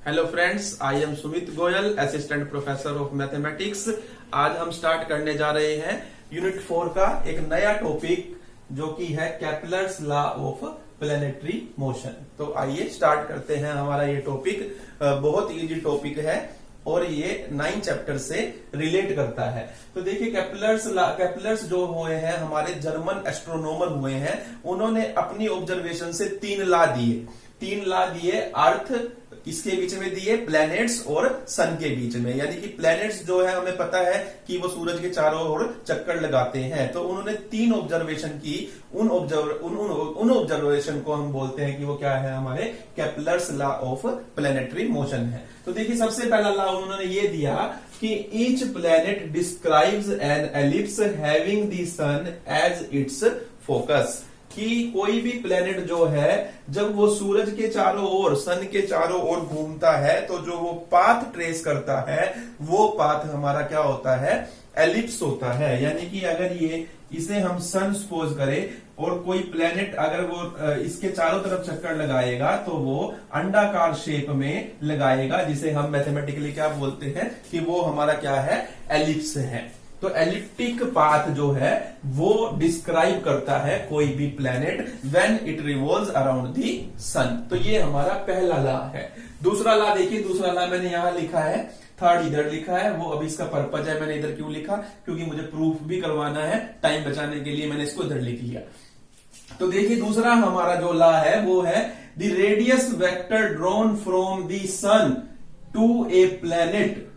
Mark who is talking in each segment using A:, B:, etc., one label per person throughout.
A: Hello friends, I am Sumit Goyal, assistant professor of mathematics. आज हम start करने जा रहे हैं यूनिट 4 का एक नया टॉपिक जो कि है Kepler's law of planetary motion. तो आइए स्टार्ट करते हैं। हमारा ये टॉपिक बहुत इजी टॉपिक है और ये 9 चैप्टर से रिलेट करता है। तो देखिए केपलर्स जो हुए हैं हमारे जर्मन एस्ट्रोनॉमर हुए हैं। उन्होंने अपनी ऑब्जर्वेशन से 3 लॉ दिए अर्थ इसके बीच में दिए, प्लैनेट्स और सन के बीच में। यानी कि प्लैनेट्स जो है हमें पता है कि वो सूरज के चारों ओर चक्कर लगाते हैं। तो उन्होंने 3 ऑब्जर्वेशन की। उन ऑब्जर्वेशन को हम बोलते हैं कि वो क्या है, हमारे Kepler's law of planetary motion है। तो देखिए सबसे पहला लॉ उन्होंने ये दिया कि each planet describes an ellipse having the sun as its focus. कि कोई भी प्लेनेट जो है जब वो सूरज के चारों ओर, सन के चारों ओर घूमता है तो जो वो पाथ ट्रेस करता है वो पाथ हमारा क्या होता है, एलिप्स होता है। यानी कि अगर इसे हम सन सपोज करें और कोई प्लेनेट अगर वो इसके चारों तरफ चक्कर लगाएगा तो वो अंडाकार शेप में लगाएगा, जिसे हम मैथमेटिकली क्या बोलते हैं कि वो हमारा क्या है, एलिप्स है। तो एलिप्टिक पाथ जो है वो डिस्क्राइब करता है कोई भी planet when it revolves around the sun. तो ये हमारा पहला लॉ है। दूसरा लॉ देखिए, दूसरा लॉ मैंने यहां लिखा है, थर्ड इधर लिखा है। वो अभी इसका पर्पज है, मैंने इधर क्यों लिखा, क्योंकि मुझे प्रूफ भी करवाना है, टाइम बचाने के लिए मैंने इसको इधर लिख लिया। तो देखिए दूसरा हमारा जो लॉ है वो है the radius vector drawn from the sun to a planet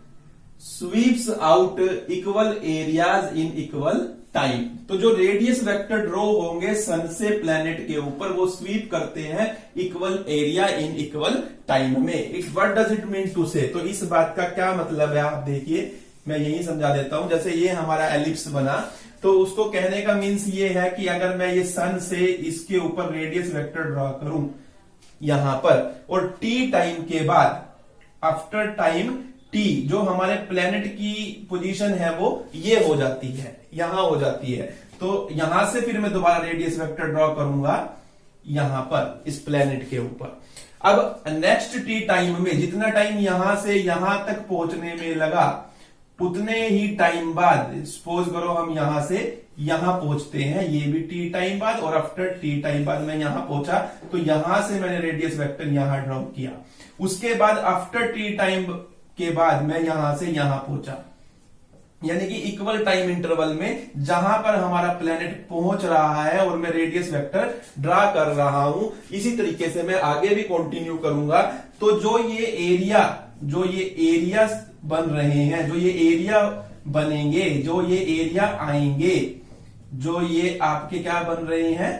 A: sweeps out equal areas in equal time. तो जो रेडियस वेक्टर ड्रॉ होंगे सन से प्लैनेट के ऊपर वो स्वीप करते हैं equal area in equal time में। What does it mean to say? तो इस बात का क्या मतलब है आप देखिए, मैं यही समझा देता हूं। जैसे ये हमारा एलिप्स बना तो उसको कहने का मीन्स ये है कि अगर मैं ये सन से इसके ऊपर रेडियस वेक्टर ड्रॉ करूं यहां पर और टी टाइम के बाद, आफ्टर टाइम टी, जो हमारे प्लेनेट की पोजीशन है वो ये हो जाती है, यहां हो जाती है। तो यहां से फिर मैं दोबारा रेडियस वेक्टर ड्रॉ करूंगा यहां पर इस प्लेनेट के ऊपर। अब नेक्स्ट टी टाइम में जितना टाइम यहां से यहां तक पहुंचने में लगा उतने ही टाइम बाद, सपोज करो हम यहां से यहां पहुंचते हैं, ये भी टी टाइम बाद, और आफ्टर टी टाइम बाद मैं यहां पहुंचा तो यहां से मैंने रेडियस वेक्टर यहां ड्रॉ किया। उसके बाद आफ्टर टी टाइम के बाद मैं यहां से यहां पहुंचा, यानी कि इक्वल टाइम इंटरवल में जहां पर हमारा प्लेनेट पहुंच रहा है और मैं रेडियस वेक्टर ड्रा कर रहा हूं। इसी तरीके से मैं आगे भी कंटिन्यू करूंगा। तो जो ये एरिया बन रहे हैं, जो ये एरिया बनेंगे, जो ये एरिया आएंगे, जो ये आपके क्या बन रहे हैं,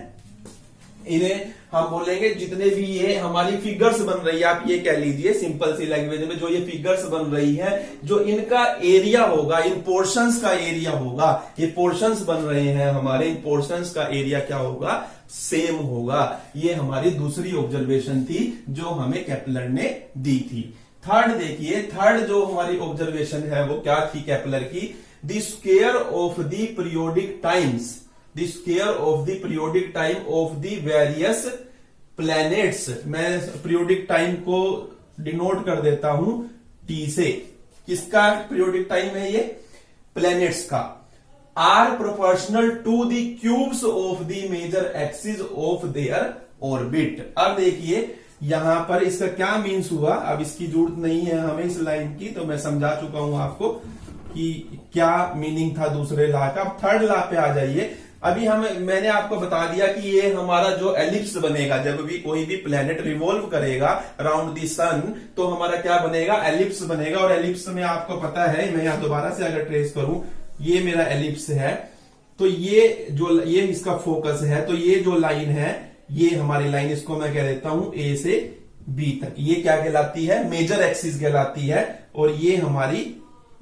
A: इन्हें हम बोलेंगे जितने भी ये हमारी फिगर्स बन रही है, आप ये कह लीजिए सिंपल सी लैंग्वेज में, जो ये फिगर्स बन रही है, जो इनका एरिया होगा, इन पोर्शंस का एरिया होगा, ये पोर्शंस बन रहे हैं हमारे, इन पोर्शंस का एरिया क्या होगा, सेम होगा। ये हमारी दूसरी ऑब्जर्वेशन थी जो हमें केपलर ने दी थी। थर्ड देखिए, थर्ड जो हमारी ऑब्जर्वेशन है वो क्या थी केपलर की, the square of the periodic times, the square of the periodic time of the various planets. मैं पीरियोडिक टाइम को डिनोट कर देता हूं टी से। किसका पीरियोडिक टाइम है ये, प्लैनेट्स का। Are proportional to the cubes of the major axis of their orbit. अब देखिए यहां पर इसका क्या मीन्स हुआ, अब इसकी जरूरत नहीं है हमें इस लाइन की, तो मैं समझा चुका हूं आपको कि क्या मीनिंग था दूसरे लॉ का। अब थर्ड लॉ पे आ जाइए। अभी मैंने आपको बता दिया कि ये हमारा जो एलिप्स बनेगा, जब भी कोई भी प्लेनेट रिवॉल्व करेगा अराउंड द सन तो हमारा क्या बनेगा, एलिप्स बनेगा। और एलिप्स में आपको पता है, मैं यहां दोबारा से अगर ट्रेस करूं, ये मेरा एलिप्स है, तो ये इसका फोकस है। तो ये जो लाइन है, ये हमारी लाइन, इसको मैं कह देता हूं ए से बी तक, ये क्या कहलाती है, मेजर एक्सिस कहलाती है। और ये हमारी,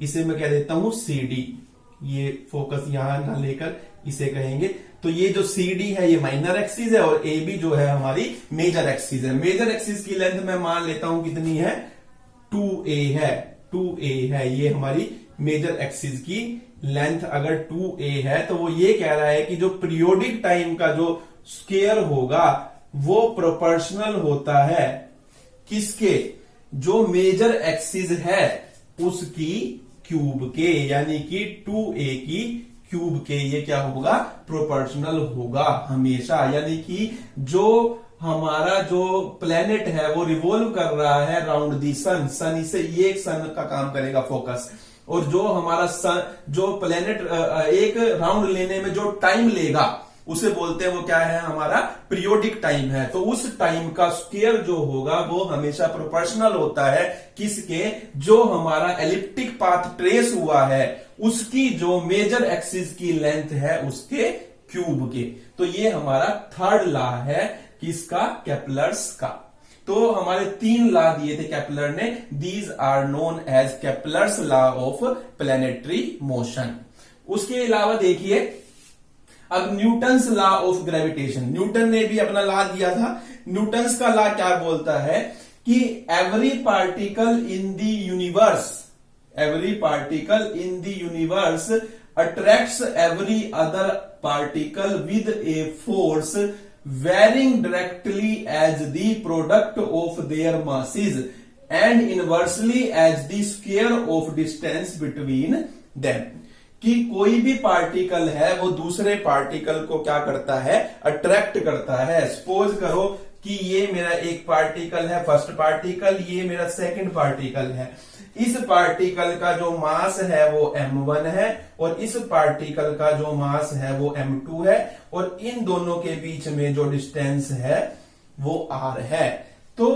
A: इसे मैं कह देता हूं सी डी, ये फोकस यहां ना लेकर इसे कहेंगे। तो ये जो सी डी है ये माइनर एक्सिस है और ए बी जो है हमारी मेजर एक्सिस है। मेजर एक्सिस की लेंथ मैं मान लेता हूं कितनी है, 2a है, 2a है। ये हमारी मेजर एक्सिस की लेंथ अगर 2a है तो वो ये कह रहा है कि जो पीरियोडिक टाइम का जो स्क्वायर होगा वो प्रोपोर्शनल होता है किसके, जो मेजर एक्सिस है उसकी क्यूब के, यानी कि 2a की क्यूब के ये क्या होगा, प्रोपोर्शनल होगा हमेशा। यानी कि जो हमारा जो प्लेनेट है वो रिवॉल्व कर रहा है राउंड दी सन, सन से ये एक सन का काम करेगा फोकस, और जो हमारा सन जो प्लेनेट एक राउंड लेने में जो टाइम लेगा उसे बोलते हैं वो क्या है, हमारा पीरियोडिक टाइम है। तो उस टाइम का स्क्वायर जो होगा वो हमेशा प्रोपोर्शनल होता है किसके, जो हमारा एलिप्टिक पाथ ट्रेस हुआ है उसकी जो मेजर एक्सिस की लेंथ है उसके क्यूब के। तो ये हमारा थर्ड लॉ है किसका, केपलर्स का। तो हमारे 3 लॉ दिए थे केपलर ने, these are known as Kepler's law of planetary motion. उसके अलावा देखिए अब Newton's law of gravitation, Newton ने भी अपना लॉ दिया था। न्यूटन्स का लॉ क्या बोलता है कि every particle in the universe, every particle in the universe attracts every other particle with a force varying directly as the product of their masses and inversely as the square of distance between them। कि कोई भी particle है वो दूसरे particle को क्या करता है, अट्रैक्ट करता है। सपोज करो कि ये मेरा एक पार्टिकल है, फर्स्ट पार्टिकल, ये मेरा सेकंड पार्टिकल है। इस पार्टिकल का जो मास है वो m1 है और इस पार्टिकल का जो मास है वो m2 है, और इन दोनों के बीच में जो डिस्टेंस है वो r है। तो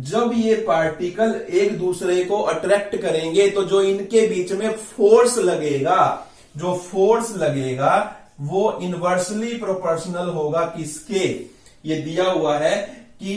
A: जब ये पार्टिकल एक दूसरे को अट्रैक्ट करेंगे तो जो इनके बीच में फोर्स लगेगा, जो फोर्स लगेगा वो इनवर्सली प्रोपोर्शनल होगा किसके, ये दिया हुआ है कि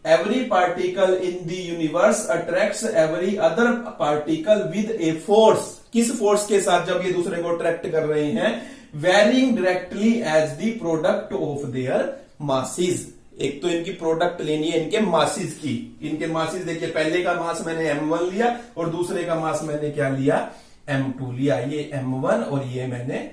A: every particle in the universe attracts every other particle with a force. किस फोर्स के साथ जब ये दूसरे को अट्रैक्ट कर रहे हैं, varying directly as the product of their masses. एक तो इनकी प्रोडक्ट लेनी है इनके मासेस की, इनके मासेस देखिए, पहले का मास मैंने m1 लिया और दूसरे का मास मैंने क्या लिया, m2 लिया। ये m1 और ये मैंने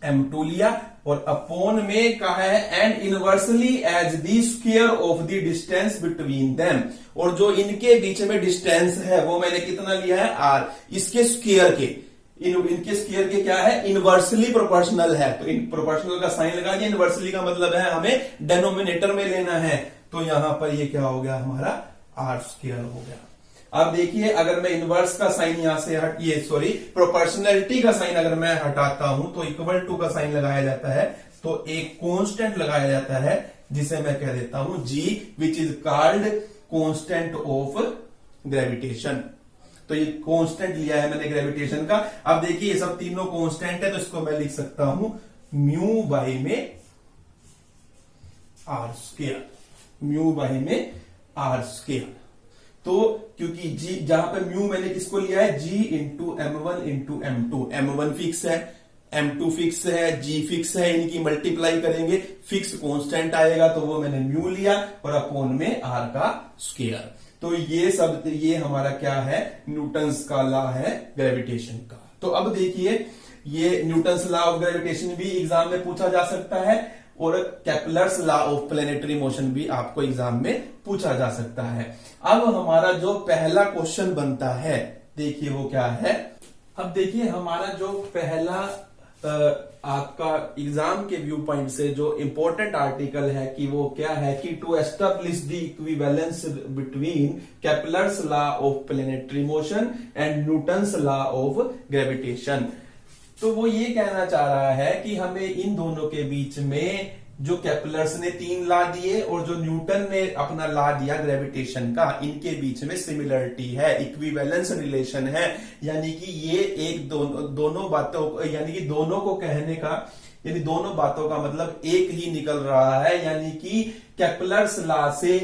A: m2 लिया, और अपॉन में कहा है and inversely as the square of the distance between them. और जो इनके बीच में डिस्टेंस है वो मैंने कितना लिया है, r, इसके स्क्वायर के, इनके स्क्वायर के क्या है, इनवर्सली प्रोपोर्शनल है। तो इन प्रोपोर्शनल का साइन लगा दिया, इनवर्सली का मतलब है हमें डेनोमिनेटर में लेना है। तो यहां पर ये क्या हो गया, हमारा r स्क्वायर हो गया। अब देखिए अगर मैं इनवर्स का साइन यहां से प्रोपोर्शनलिटी का साइन अगर मैं हटाता हूं तो इक्वल टू का साइन लगाया जाता है, तो एक कांस्टेंट लगाया जाता है जिसे मैं कह देता हूं g, which is called constant of gravitation. तो ये कांस्टेंट लिया है मैंने ग्रेविटेशन का। अब देखिए ये सब तीनों कांस्टेंट है, तो इसको मैं लिख सकता हूं म्यू बाई में r स्क्वायर, म्यू बाई में r स्क्वायर। तो क्योंकि जी जहां पर म्यू मैंने किसको लिया है, g into m1 into m2, m1 fix है, m2 फिक्स है, g फिक्स है, इनकी मल्टीप्लाई करेंगे फिक्स कांस्टेंट आएगा, तो वो मैंने म्यू लिया और अपॉन में r का स्क्वायर। तो ये सब ये हमारा क्या है, न्यूटन्स का लॉ है ग्रेविटेशन का। तो अब देखिए ये न्यूटन्स लॉ ऑफ ग्रेविटेशन भी एग्जाम में पूछा जा सकता है, और Kepler's law of planetary motion भी आपको एग्जाम में पूछा जा सकता है। अब हमारा जो पहला क्वेश्चन बनता है, देखिए वो क्या है। अब देखिए हमारा जो पहला आपका एग्जाम के व्यू पॉइंट से जो इंपॉर्टेंट आर्टिकल है कि वो क्या है कि to establish the equivalence between Kepler's law of planetary motion and Newton's law of gravitation. तो वो ये कहना चाह रहा है कि हमें इन दोनों के बीच में जो केपलर्स ने 3 लॉ दिए और जो न्यूटन ने अपना लॉ दिया ग्रेविटेशन का, इनके बीच में सिमिलरिटी है, इक्विवेलेंस रिलेशन है। यानी कि ये एक दोनों बातों यानी कि दोनों को कहने का, यानी दोनों बातों का मतलब एक ही निकल रहा है। यानी कि केपलर्स लॉ से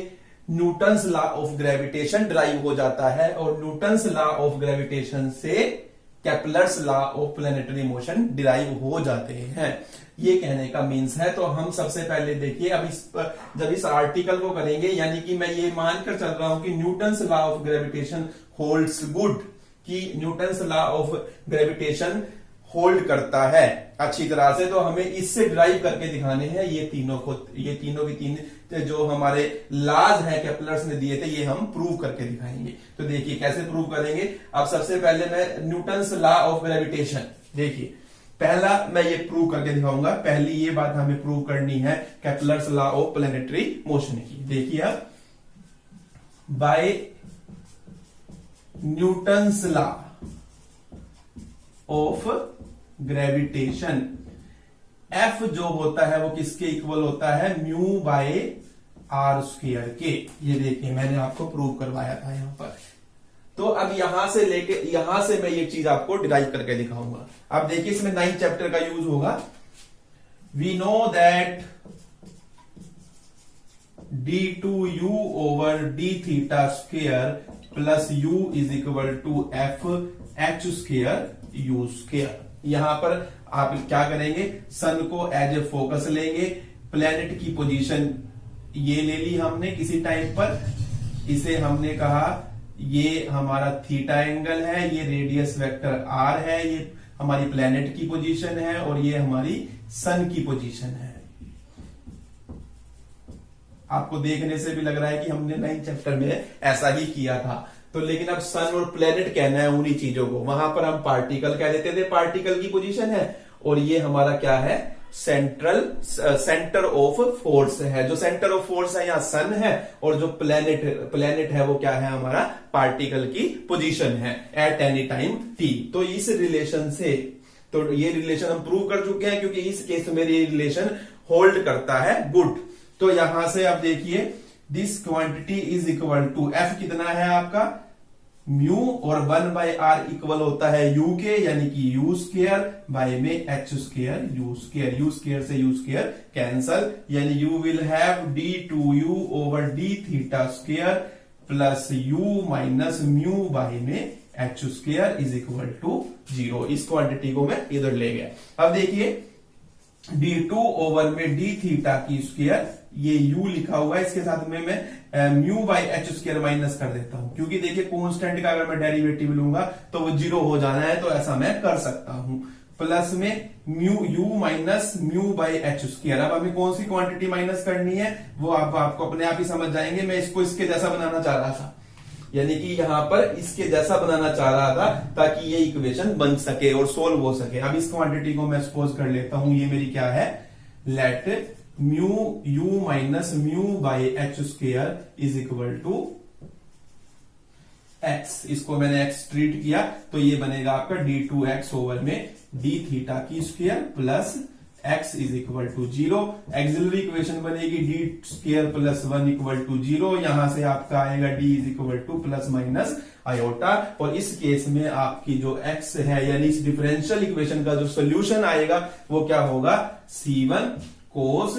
A: Newton's law of gravitation drive हो जाता है और न्यूटन्स लॉ ऑफ ग्रेविटेशन से Kepler's law of planetary motion derive हो जाते हैं, ये कहने का मीन्स है। तो हम सबसे पहले देखिए अब जब इस आर्टिकल को करेंगे, यानी कि मैं ये मानकर चल रहा हूं कि Newton's law of gravitation holds good, कि Newton's law of gravitation hold करता है अच्छी तरह से, तो हमें इससे ड्राइव करके दिखाने हैं ये तीनों की तीन जो हमारे लाज है केपलर्स ने दिए थे ये हम प्रूव करके दिखाएंगे। तो देखिए कैसे प्रूव करेंगे। अब सबसे पहले मैं न्यूटन्स लॉ ऑफ ग्रेविटेशन, देखिए पहला मैं ये प्रूव करके दिखाऊंगा। पहली ये बात हमें प्रूव करनी है Kepler's law of planetary motion की। देखिए अब by Newton's law of gravitation, f जो होता है वो किसके इक्वल होता है, म्यू बाय आर स्क्वायर के। ये देखिए मैंने आपको प्रूव करवाया था यहां पर। तो अब यहां से लेके यहां से मैं ये चीज आपको डिराइव करके दिखाऊंगा। अब देखिए इसमें 9 चैप्टर का यूज होगा। We know that d2u over d theta square plus u is equal to f h square you square. यहां पर आप क्या करेंगे, सन को एज ए फोकस लेंगे, प्लेनेट की पोजीशन ये ले ली हमने किसी टाइम पर, इसे हमने कहा ये हमारा थीटा एंगल है, ये रेडियस वेक्टर आर है, ये हमारी प्लेनेट की पोजीशन है और ये हमारी सन की पोजीशन है। आपको देखने से भी लग रहा है कि हमने 9 चैप्टर में ऐसा ही किया था। तो लेकिन अब सन और प्लेनेट कहना है उन्हीं चीजों को, वहां पर हम पार्टिकल कह देते थे, पार्टिकल की पोजीशन है, और ये हमारा क्या है, सेंटर ऑफ फोर्स है। जो सेंटर ऑफ फोर्स है यहाँ सन है, और जो प्लेनेट है वो क्या है, हमारा पार्टिकल की पोजीशन है एट एनी टाइम टी। तो इस रिलेशन से, तो ये रिलेशन हम प्रूव कर चुके हैं, क्योंकि इस केस में ये रिलेशन होल्ड करता है, गुड। तो यहां से आप देखिए this quantity is equal to f कितना है आपका, म्यू, और 1/r इक्वल होता है यू के, यानी कि यू स्क्वायर बाय में h square you square. You square से यू स्क्वायर कैंसल, यानी u will have d2u over d theta square plus u minus mu by में h square is equal to 0। इस quantity को मैं इधर ले गया। अब देखिए d2 ओवर में d थीटा की स्क्वायर, ये u लिखा हुआ है, इसके साथ में मैं mu by h square minus कर देता हूं, क्योंकि देखिए कांस्टेंट का अगर मैं डेरिवेटिव लूंगा तो वो 0 हो जाना है, तो ऐसा मैं कर सकता हूं। प्लस में mu u minus mu by h square. अब हमें कौन सी क्वांटिटी माइनस करनी है वो आपको अपने आप ही समझ जाएंगे। मैं इसको इसके जैसा बनाना चाह रहा था, यानी कि यहां पर इसके जैसा बनाना चाह रहा था ताकि ये इक्वेशन बन सके और सोल्व हो सके। अब इस क्वांटिटी को मैं सपोज कर लेता हूं, ये मेरी क्या है, let mu u minus mu by h square is equal to x। इसको मैंने x ट्रीट किया तो ये बनेगा आपका d2x ओवर में d थीटा की square plus x is equal to 0। Auxiliary equation बनेगी d square plus 1 equal to 0। यहां से आपका आएगा d is equal to plus minus iota, और इस केस में आपकी जो x है, यानी इस डिफरेंशियल इक्वेशन का जो सोल्यूशन आएगा वो क्या होगा, c1 cos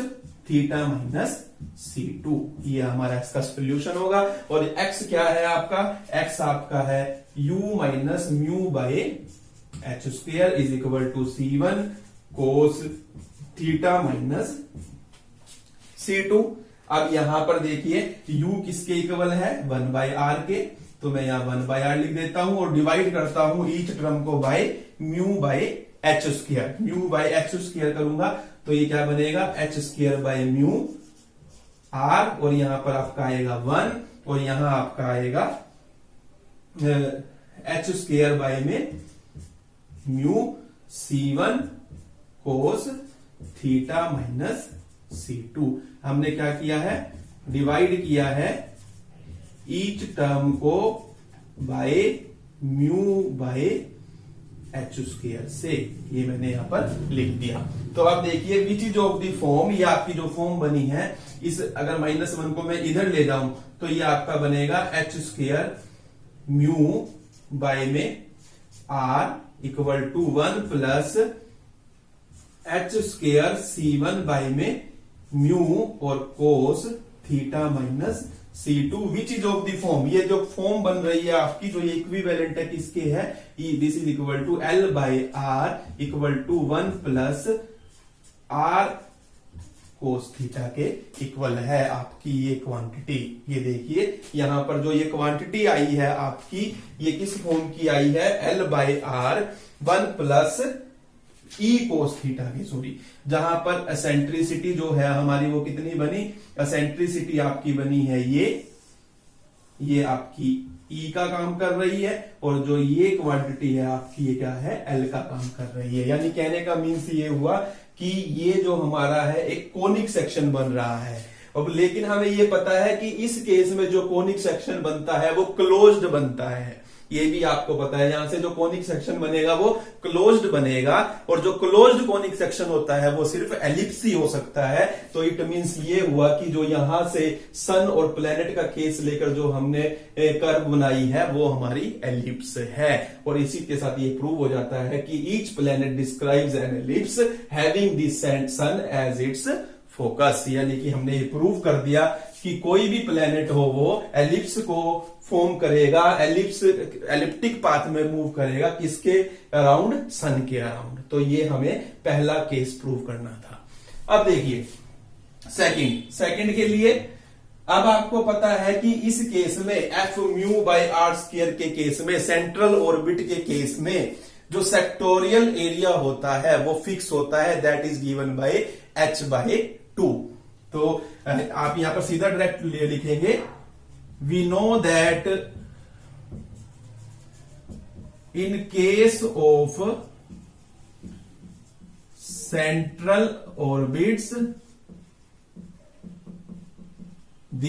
A: theta minus c2। ये हमारा x का सोल्यूशन होगा। और x क्या है आपका, x आपका है u minus mu by h square is equal to c1 cos theta minus c2। अब यहां पर देखिए u किसके इक्वल है, 1/r के, तो मैं यहां 1/r लिख देता हूं और डिवाइड करता हूं ईच टर्म को by mu by h square. Mu by h square करूंगा तो ये क्या बनेगा, h square by mu r, और यहां पर आपका आएगा 1, और यहां आपका आएगा एच स्क्वायर बाय में mu c1 cos theta minus c2। हमने क्या किया है, डिवाइड किया है ईच टर्म को by mu by h square से, ये मैंने यहां पर लिख दिया। तो अब देखिए विच इज ऑफ द फॉर्म, ये आपकी जो फॉर्म बनी है, इस अगर -1 को मैं इधर ले जाऊं तो ये आपका बनेगा एच स्क्वायर म्यू बाय में r equal to 1 plus h square c1 by में म्यू और cos theta minus c2 which is of the form. ये जो फॉर्म बन रही है आपकी, जो ये इक्विवेलेंट है किसके है, this is equal to l by r equal to 1 plus r cos theta के इक्वल है आपकी ये क्वांटिटी। ये देखिए यहां पर जो ये क्वांटिटी आई है आपकी, ये किस फॉर्म की आई है, l by r 1 plus e cos theta की, सॉरी, जहां पर एसेंट्रिसिटी जो है हमारी वो कितनी बनी, एसेंट्रिसिटी आपकी बनी है ये आपकी ई का काम कर रही है, और जो ये क्वांटिटी है आपकी ये क्या है, एल का काम कर रही है। यानी कहने का मीन्स ये हुआ कि ये जो हमारा है एक कोनिक सेक्शन बन रहा है। अब लेकिन हमें ये पता है कि इस केस में जो कोनिक सेक्शन बनता है वो क्लोज्ड बनता है, ये भी आपको पता है। यहां से जो कोनिक सेक्शन बनेगा वो क्लोज्ड बनेगा, और जो क्लोज्ड कोनिक सेक्शन होता है वो सिर्फ एलिप्स ही हो सकता है। तो इट मींस ये हुआ कि जो यहां से सन और प्लेनेट का केस लेकर जो हमने कर्व बनाई है वो हमारी एलिप्स है, और इसी के साथ ये प्रूव हो जाता है कि each planet describes an ellipse having the sun as its focus. यानी कि हमने ये प्रूव कर दिया कि कोई भी प्लेनेट हो वो एलिप्स को फॉर्म करेगा, एलिप्टिक पाथ में मूव करेगा, किसके अराउंड, सन के अराउंड। तो ये हमें पहला केस प्रूव करना था। अब देखिए सेकंड के लिए, अब आपको पता है कि इस केस में f mu by are square के केस में, सेंट्रल ऑर्बिट के केस में जो सेक्टोरियल एरिया होता है वो फिक्स होता है, that is given by h/2। तो आप यहां पर सीधा डायरेक्ट लिखेंगे, we know that in case of central orbits the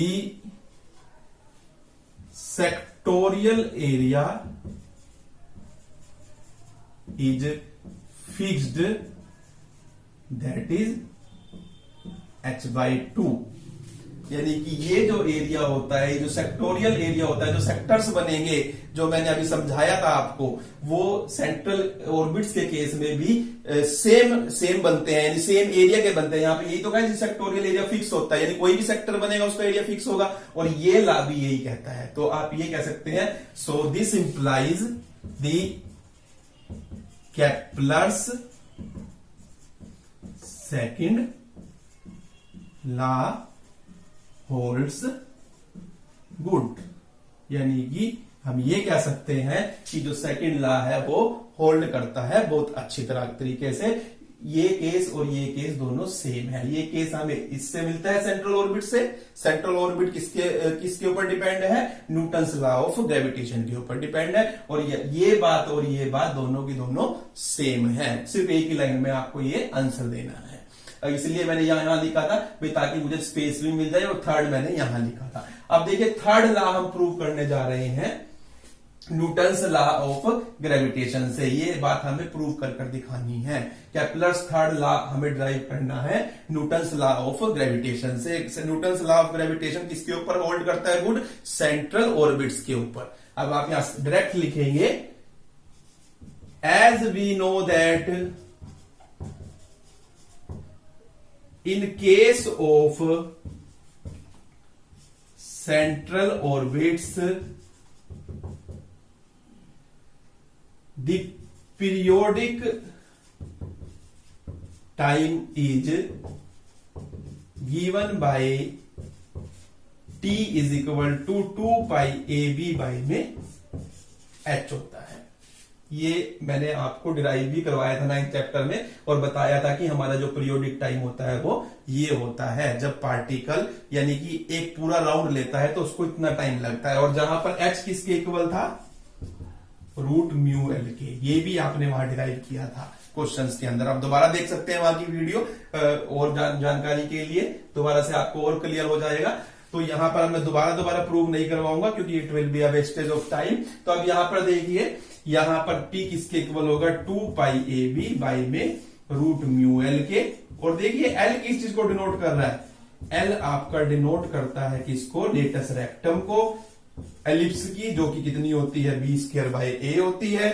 A: sectorial area is fixed, that is h/2। यानी कि ये जो एरिया होता है, जो सेक्टोरियल एरिया होता है, जो सेक्टर्स बनेंगे, जो मैंने अभी समझाया था आपको, वो सेंट्रल ऑर्बिट्स के केस में भी सेम बनते हैं, यानी सेम एरिया के बनते हैं। यहाँ पे यही तो कहा सेक्टोरियल एरिया फिक्स होता है, यानी कोई भी सेक्टर बनेगा उसका एरिया फिक्स होगा, और ये ला भी यही कहता है। तो आप ये कह सकते हैं, so this implies the Kepler's second law holds good. यानी कि हम ये कह सकते हैं कि जो सेकंड लॉ है वो होल्ड करता है बहुत अच्छी तरह तरीके से। ये केस और ये केस दोनों सेम है। ये केस हमें इससे मिलता है सेंट्रल ऑर्बिट से। सेंट्रल ऑर्बिट किसके ऊपर डिपेंड है, न्यूटन्स लॉ ऑफ ग्रेविटेशन के ऊपर डिपेंड है, और ये बात और ये बात दोनों की दोनों सेम है। सिर्फ एक ही लाइन में आपको ये आंसर देना है, इसलिए मैंने यहां लिखा था भाई, ताकि मुझे स्पेस भी मिल जाए, और थर्ड मैंने यहां लिखा था। अब देखिए थर्ड लॉ हम प्रूव करने जा रहे हैं न्यूटन्स लॉ ऑफ ग्रेविटेशन से। ये बात हमें प्रूव कर दिखानी है। केप्लर्स थर्ड लॉ हमें ड्राइव करना है न्यूटन्स लॉ ऑफ ग्रेविटेशन से। न्यूटन्स लॉ ऑफ ग्रेविटेशन किसके ऊपर होल्ड करता है गुड, सेंट्रल ऑर्बिट्स के ऊपर। अब आप यहां डायरेक्ट लिखेंगे, as we know that in case of central orbits the periodic time is given by t is equal to 2 pi ab by में h होता है। ये मैंने आपको डिराइव भी करवाया था 9th चैप्टर में, और बताया था कि हमारा जो पीरियोडिक टाइम होता है वो ये होता है जब पार्टिकल यानी कि एक पूरा राउंड लेता है तो उसको इतना टाइम लगता है। और जहां पर h किसके इक्वल था, रूट म्यू एल के। ये भी आपने वहां डिराइव किया था क्वेश्चंस के अंदर। आप दोबारा देख सकते हैं वहां की वीडियो, और जानकारी के लिए दोबारा से आपको और क्लियर हो जाएगा। तो यहां पर मैं दोबारा प्रूव नहीं करवाऊंगा क्योंकि it will be a wastage of time. तो अब यहां पर देखिए, यहां पर t किसके इक्वल होगा, 2 पाई ए बी बाई में रूट म्यू एल के। और देखिए l किस चीज को डिनोट कर रहा है, l आपका डिनोट करता है किसको, लेटस रेक्टम को, एलिप्स की, जो कि कितनी होती है, बी स्क्वायर बाई ए होती है।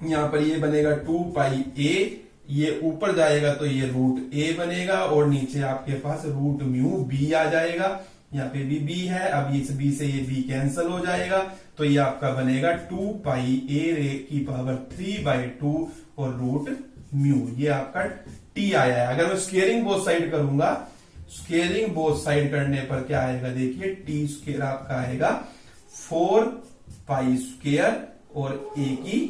A: यहां पर ये बनेगा 2 पाई ए, ये ऊपर जाएगा तो ये रूट ए बनेगा, और नीचे आपके पास रूट म्यू बी आ जाएगा। यहाँ पे भी बी है, अब इस बी से ये बी कैंसिल हो जाएगा, तो ये आपका बनेगा 2 पाई ए की पावर 3/2 और रूट म्यू। ये आपका टी आया है। अगर मैं स्क्वेयरिंग बोथ साइड करूंगा, स्क्वेयरिंग बोथ साइड करने पर क्या आएगा, देखिए टी स्क्वेयर आपका आएगा 4 पाई स्क्वेयर और ए की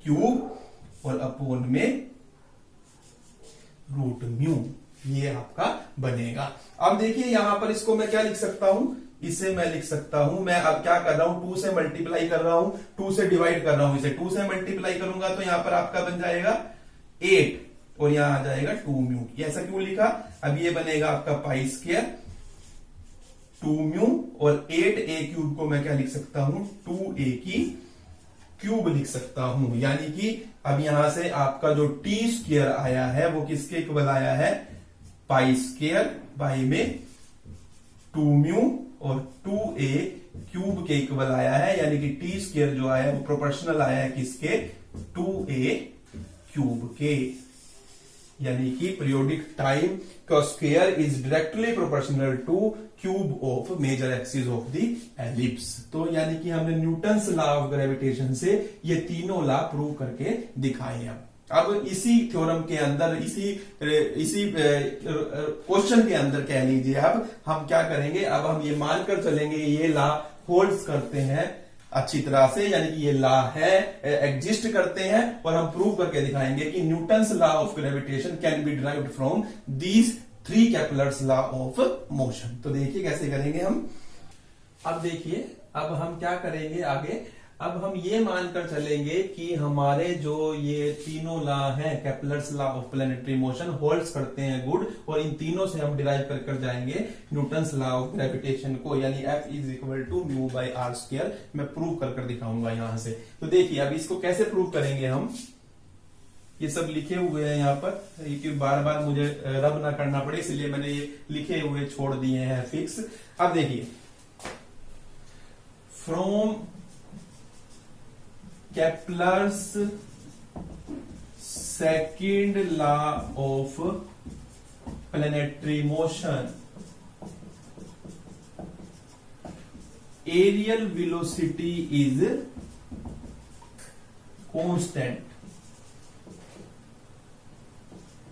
A: क्यूब, और अपोन में रूट म्यू, ये आपका बनेगा। अब देखिए यहां पर इसको मैं क्या लिख सकता हूं, इसे मैं लिख सकता हूं, मैं अब क्या कर रहा हूं, 2 से मल्टीप्लाई कर रहा हूं, 2 से डिवाइड कर रहा हूं, इसे 2 से मल्टीप्लाई करूंगा तो यहां पर आपका बन जाएगा 8 और यहां आ जाएगा 2 म्यू। ऐसा क्यों लिखा, अब ये बनेगा आपका पाई स्क्वायर 2 म्यू और 8a क्यूब को मैं क्या लिख सकता हूं, 2a की क्यूब लिख सकता हूं। यानी कि अब यहां से आपका जो टी स्क्वायर आया है वो किसके इक्वल आया है, पाई स्क्वायर बाई में 2 म्यू और 2a क्यूब के इक्वल आया है। यानी कि टी स्क्वायर जो आया है वो प्रोपोर्शनल आया है किसके, 2a क्यूब के। यानी कि पीरियोडिक टाइम का square is directly proportional to cube of major axis of the ellipse. तो यानी कि हमने न्यूटन्स लॉ ऑफ ग्रेविटेशन से ये तीनों लॉ प्रूव करके दिखाए हैं। अब इसी थ्योरम के अंदर, इसी क्वेश्चन के अंदर कह लीजिए, अब हम क्या करेंगे, अब हम ये मानकर चलेंगे ये लॉ होल्ड्स करते हैं अच्छी तरह से, यानी कि ये लॉ है, एग्जिस्ट करते हैं, और हम प्रूव करके दिखाएंगे कि Newton's law of gravitation can be derived from these 3 Kepler's law of motion. तो देखिए कैसे करेंगे हम। अब देखिए अब हम क्या करेंगे आगे, अब हम ये मानकर चलेंगे कि हमारे जो ये तीनों लॉ हैं, Kepler's law of planetary motion holds करते हैं गुड, और इन तीनों से हम डिराइव कर जाएंगे न्यूटन्स लॉ ऑफ ग्रेविटेशन को, यानी F is equal to mu by are square. मैं प्रूव कर दिखाऊंगा यहां से। तो देखिए अब इसको कैसे प्रूव करेंगे हम, ये सब लिखे हुए हैं यहाँ पर, क्योंकि बार बार मुझे रब ना करना पड़े इसलिए मैंने ये लिखे हुए छोड़ दिए हैं फिक्स। अब देखिए, from Kepler's second law of planetary motion, areal velocity is constant,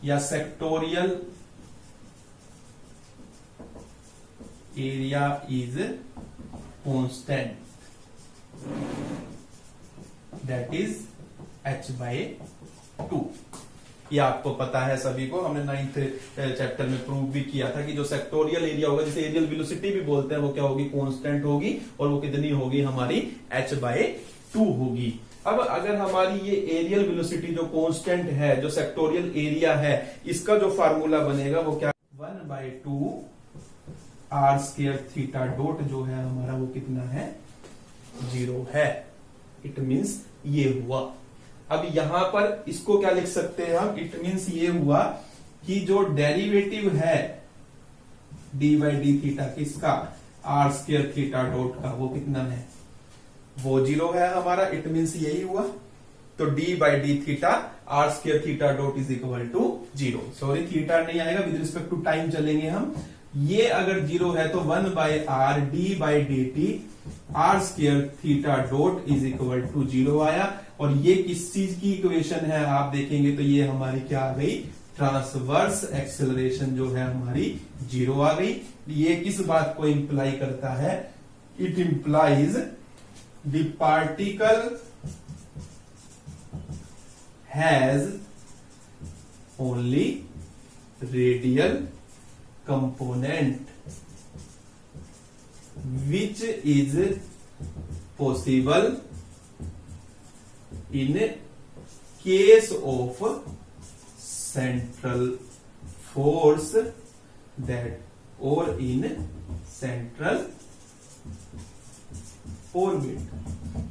A: या sectorial area is constant, that is h/2। ये आपको पता है सभी को, हमने 9th चैप्टर में प्रूव भी किया था कि जो सेक्टोरियल एरिया होगा, जिसे एरियल वेलोसिटी भी बोलते हैं, वो क्या होगी, कांस्टेंट होगी, और वो कितनी होगी हमारी h/2 होगी। अब अगर हमारी ये एरियल वेलोसिटी जो कांस्टेंट है, जो सेक्टोरियल एरिया है, इसका जो फार्मूला बनेगा वो क्या, 1/2 r स्क्वायर थीटा डॉट जो है हमारा वो कितना है, 0 है। इट मीन्स ये हुआ। अब यहां पर इसको क्या लिख सकते हैं हम, इट मीन्स ये हुआ कि जो डेरिवेटिव है d/d थीटा किसका, r स्क्वायर थीटा डॉट का, वो कितना है, वो 0 है हमारा। इट मीन्स यही हुआ। तो d/d theta r square theta dot is equal to 0। Sorry theta नहीं आएगा, विद रिस्पेक्ट टू टाइम चलेंगे हम। ये अगर 0 है तो 1/r d/dt r square theta dot is equal to 0 आया। और ये किस चीज की इक्वेशन है आप देखेंगे तो ये हमारी क्या आ गई, ट्रांसवर्स एक्सेलरेशन जो है हमारी 0 आ गई। ये किस बात को इंप्लाई करता है, it implies the particle has only radial component which is possible in case of central force that or in central orbit।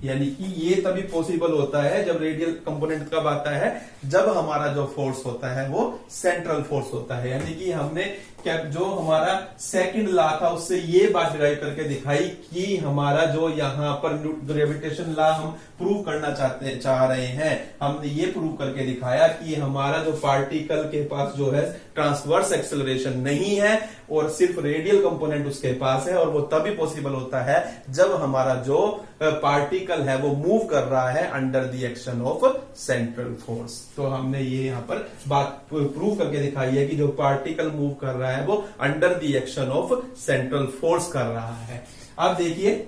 A: यानी कि ये तभी पॉसिबल होता है जब रेडियल कंपोनेंट कब आता है, जब हमारा जो फोर्स होता है वो सेंट्रल फोर्स होता है। यानी कि हमने क्या, जो हमारा सेकंड लॉ था उससे ये बात डिराइव करके दिखाई कि हमारा जो यहाँ पर ग्रेविटेशन लॉ हम प्रूव करना चाह रहे हैं, हमने ये प्रूव करके दिखाया कि हमारा जो पार्टिकल के पास जो है ट्रांसवर्स एक्सेलरेशन नहीं है और सिर्फ रेडियल कंपोनेंट उसके पास है, और वो तभी पॉसिबल होता है जब हमारा जो पार्टिकल है वो मूव कर रहा है under the action of central force. तो हमने ये यहाँ पर बात प्रूव करके दिखाई है कि जो पार्टिकल मूव कर रहा है वो under the action of central force कर रहा है। अब देखिए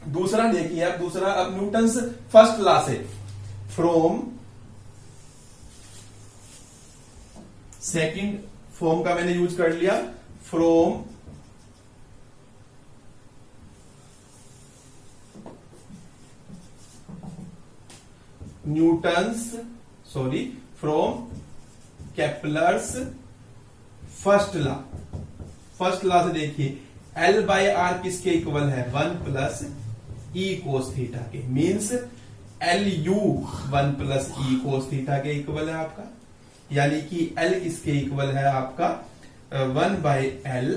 A: दूसरा, देखिए अब दूसरा, अब न्यूटन्स फर्स्ट लॉ से, फ्रॉम सेकंड फॉर्म का मैंने यूज कर लिया, from Kepler's first law. First law से देखिए L बाय आर किसके इक्वल है, 1 प्लस ई कोस थीटा के, means LU 1 plus e cos theta के इक्वल है आपका, यानी कि L किसके इक्वल है आपका 1 bye L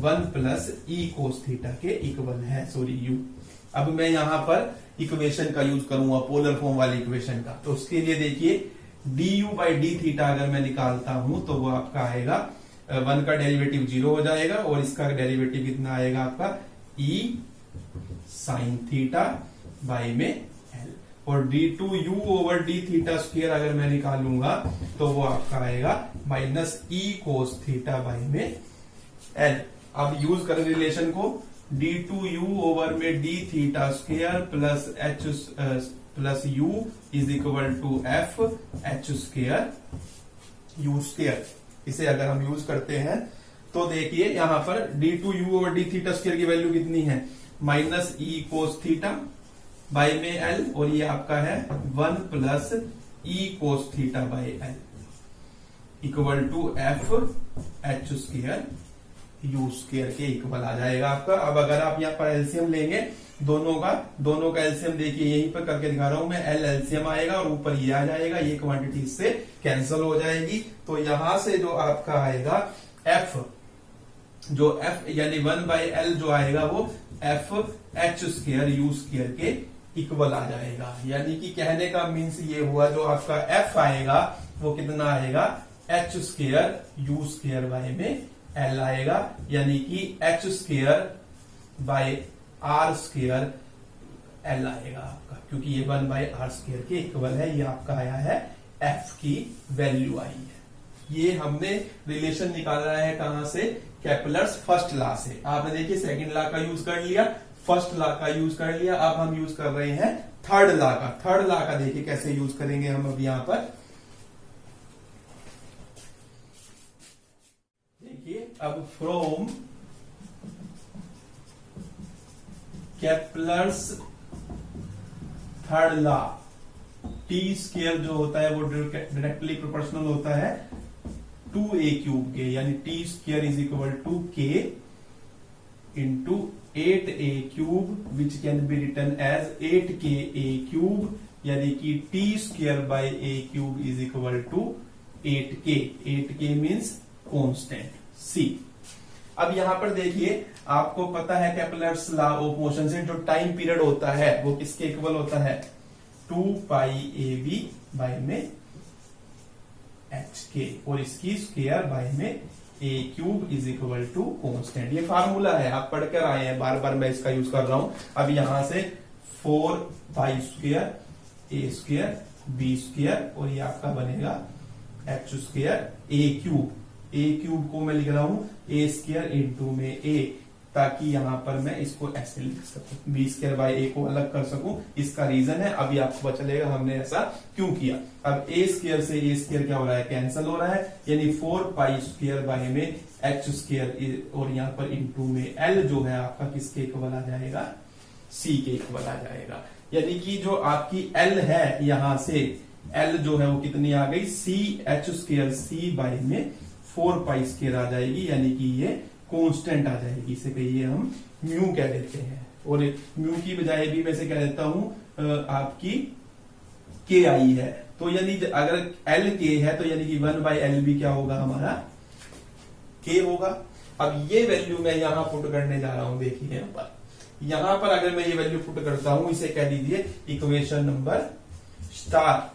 A: 1 plus e cos theta के इक्वल है, सॉरी U। अब मैं यहां पर इक्वेशन का यूज करूंगा, पोलर फॉर्म वाली इक्वेशन का, तो उसके लिए देखिए du बाई डी थीटा अगर मैं निकालता हूं तो वो आपका आएगा 1 का डेरिवेटिव 0 हो जाएगा और इसका डेरिवेटिव कितना आएगा आपका e साइन थीटा बाई में l, और d2u over D theta square अगर मैं निकालूंगा तो वो आपका आएगा minus e cos theta by में l। अब यूज करें रिलेशन को, d2u ओवर में D theta square plus h plus u is equal to f h square u square. इसे अगर हम यूज करते हैं तो देखिए यहां पर d2u over D theta square की वैल्यू कितनी है, minus e cos theta by में l, और ये आपका है 1 plus e cos theta by l equal to f h square u square के इक्वल आ जाएगा आपका। अब अगर आप यहाँ पर एलसीएम लेंगे दोनों का एलसीएम देखिए यहीं पर करके दिखा रहा हूं मैं, एल एलसीएम आएगा और ऊपर ये आ जाएगा, ये क्वांटिटी से कैंसिल हो जाएगी, तो यहां से जो आपका आएगा एफ, जो एफ यानी 1 बाई एल जो आएगा वो F h square you square के इक्वल आ जाएगा। यानी कि कहने का मीन्स ये हुआ, जो आपका एफ आएगा वो कितना आएगा H square you square by में एल आएगा, यानी कि H square by R square L आएगा आपका, क्योंकि ये 1 बाय आर स्क्वायर के इक्वल है। ये आपका आया है एफ की वैल्यू आई है। ये हमने रिलेशन निकाला है कहां से, केपलर्स फर्स्ट लॉ से। आपने देखिए सेकंड लॉ का यूज कर लिया, फर्स्ट लॉ का यूज कर लिया, अब हम यूज कर रहे हैं थर्ड लॉ का। थर्ड लॉ का देखिए कैसे यूज करेंगे हम अब यहां पर, देखिए अब from Kepler's third law, T square जो होता है वो डायरेक्टली प्रोपोर्शनल होता है 2a क्यूब के, यानी T square is equal to k into 8a cube which can be written as 8ka cube, यानी कि T square by a cube is equal to 8k। 8k means constant c। अब यहां पर देखिए आपको पता है केपलर्स लॉ ऑफ मोशन से जो टाइम पीरियड होता है वो किसके इक्वल होता है 2 पाई ए बी बाय में एच के, और इसकी स्क्वायर बाय में A cube is equal to constant. ये फार्मूला है, आप पढ़कर आए हैं, बार बार मैं इसका यूज कर रहा हूं। अब यहां से 4 पाई स्क्वायर ए स्क्वायर बी स्क्वायर, और ये आपका बनेगा एच स्क्वायर ए क्यूब। ए क्यूब को मैं लिख रहा हूं ए स्क्वायर इंटू में ए, ताकि यहां पर मैं इसको ऐसे लिख सकूं, बी स्क्वायर बाय ए को अलग कर सकूं। इसका रीजन है, अभी आपको पता चलेगा हमने ऐसा क्यों किया। अब ए स्क्वायर से ए स्क्वायर क्या हो रहा है, कैंसिल हो रहा है, यानी 4 पाई स्क्वायर बाय में एच स्क्वायर, और यहां पर इंटू में एल जो है आपका किसके इक्वल आ जाएगा, सी के इक्वल आ जाएगा। यानी कि जो आपकी एल है यहां से एल जो है वो कितनी आ गई, सी एच स्क्वायर सी बाय में 4 पाई स्क्वायर आ जाएगी, यानी कि ये कांस्टेंट आ जाएगी। इसे कहिए हम म्यू कह देते हैं, और म्यू की बजाय भी मैं से कह देता हूं आपकी के आई है। तो यानी अगर एल के है तो यानी कि 1 बाई एल भी क्या होगा हमारा के होगा। अब ये वैल्यू मैं यहां पुट करने जा रहा हूं, देखिए यहां पर अगर मैं ये वैल्यू पुट करता हूं, इसे कह दीजिए equation number star,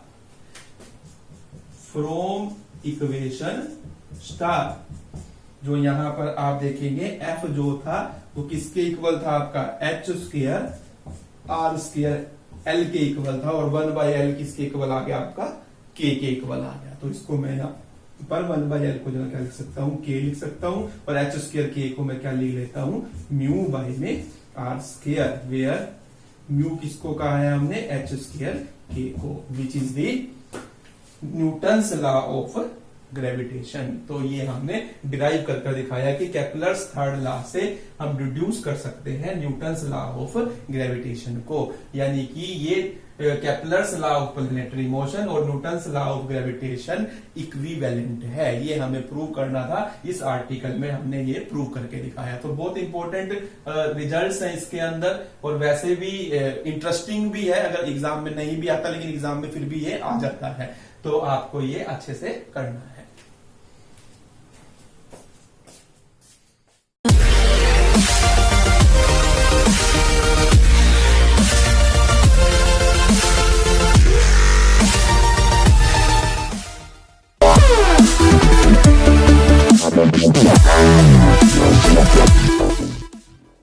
A: from equation star. जो यहां पर आप देखेंगे एफ जो था वो किसके इक्वल था आपका H square R square L के इक्वल था, और 1 बाई एल किसके इक्वल आ गया आपका के इक्वल आ गया। तो इसको मैं यहाँ पर 1 बाई एल को जो क्या लिख सकता हूँ के लिख सकता हूँ, और एच स्क्वायर के को मैं क्या लिख लेता हूँ म्यू बाई में आर स्क्वायर, वेयर म्यू किसको कहा है हमने एच स्क्वायर के को, which is the Newton's law of gravitation. तो ये हमने डिराइव कर दिखाया कि केपलर्स थर्ड लॉ से हम डिड्यूस कर सकते हैं न्यूटन्स लॉ ऑफ ग्रेविटेशन को, यानी कि ये Kepler's law of planetary motion और Newton's law of gravitation equivalent है। ये हमें प्रूव करना था, इस आर्टिकल में हमने ये प्रूव करके दिखाया। तो बहुत इंपॉर्टेंट रिजल्ट्स हैं इसके अंदर, और वैसे भी इंटरेस्टिंग भी है। अगर एग्जाम में नहीं भी आता, लेकिन एग्जाम में फिर भी ये आ जाता है, तो आपको ये अच्छे से करना है।